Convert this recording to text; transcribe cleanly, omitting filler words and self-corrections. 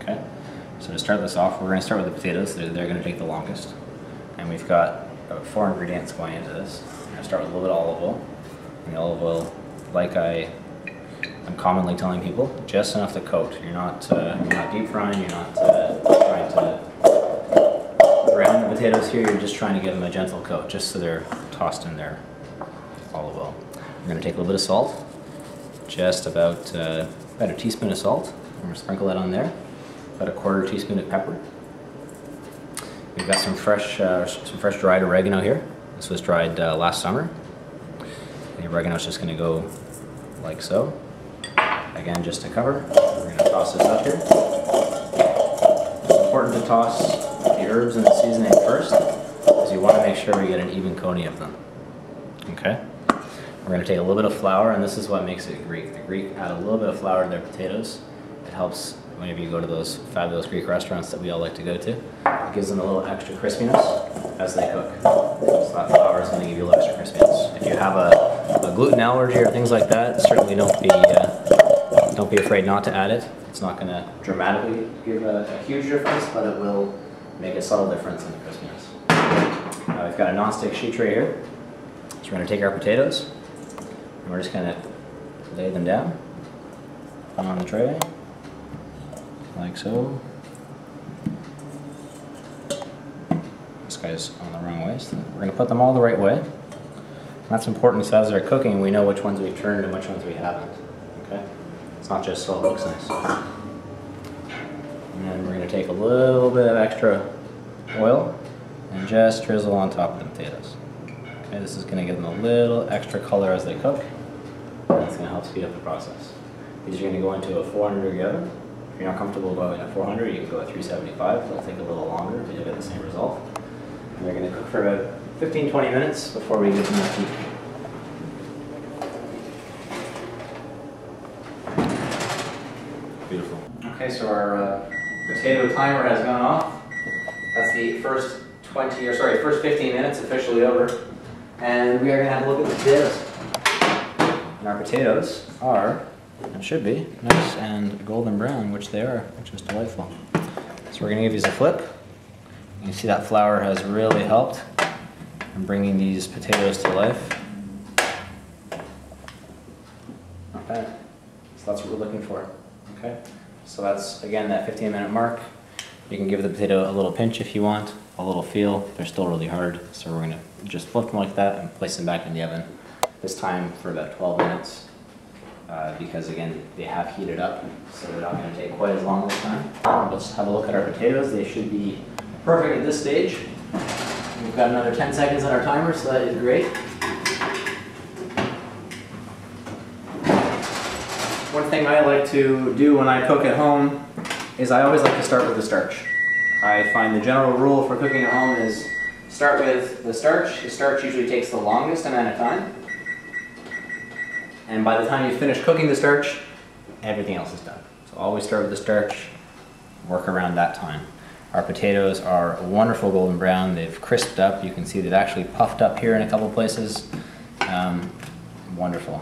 Okay, so to start this off, we're going to start with the potatoes. They're going to take the longest. And we've got 4 ingredients going into this. I'm going to start with a little bit of olive oil. And the olive oil, like I'm commonly telling people, just enough to coat. You're not deep frying, you're not trying to brown the potatoes here, you're just trying to give them a gentle coat, just so they're tossed in their olive oil. We're going to take a little bit of salt, just about a teaspoon of salt. I'm going to sprinkle that on there. About a 1/4 teaspoon of pepper. We've got some fresh dried oregano here. This was dried last summer. The oregano is just going to go like so. Again, just to cover. We're going to toss this up here. It's important to toss the herbs and the seasoning first, because you want to make sure we get an even coating of them. Okay? We're going to take a little bit of flour, and this is what makes it Greek. The Greek add a little bit of flour to their potatoes. It helps whenever you go to those fabulous Greek restaurants that we all like to go to. It gives them a little extra crispiness as they cook. So that flour is going to give you a little extra crispiness. If you have a gluten allergy or things like that, certainly don't be afraid not to add it. It's not going to dramatically give a huge difference, but it will make a subtle difference in the crispiness. Now we've got a non-stick sheet tray here. So we're going to take our potatoes, and we're just going to lay them down on the tray, like so. This guy's on the wrong way, so we're going to put them all the right way. And that's important, so as they're cooking, we know which ones we've turned and which ones we haven't. Okay? It's not just so it looks nice. And then we're going to take a little bit of extra oil and just drizzle on top of the potatoes. Okay, this is going to give them a little extra color as they cook, and it's going to help speed up the process. These are going to go into a 400-degree oven. If you're not comfortable going at 400, you can go at 375. It'll take a little longer, but you'll get the same result. And they're going to cook for about 15-20 minutes before we give them the heat. Beautiful. Okay, so our potato timer has gone off. That's the first 15 minutes officially over. And we are going to have a look at the potatoes. And our potatoes are, and should be, nice and golden brown, which they are, which is delightful. So we're going to give these a flip. You can see that flour has really helped in bringing these potatoes to life. Not bad. So that's what we're looking for. Okay. So that's, again, that 15-minute mark. You can give the potato a little pinch if you want, a little feel. They're still really hard, so we're going to just flip them like that and place them back in the oven. This time for about 12 minutes. Because again, they have heated up, so they're not going to take quite as long this time. Let's have a look at our potatoes. They should be perfect at this stage. We've got another 10 seconds on our timer, so that is great. One thing I like to do when I cook at home is I always like to start with the starch. I find the general rule for cooking at home is start with the starch. The starch usually takes the longest amount of time. And by the time you finish cooking the starch, everything else is done. So always start with the starch, work around that time. Our potatoes are a wonderful golden brown. They've crisped up. You can see they've actually puffed up here in a couple places. Wonderful.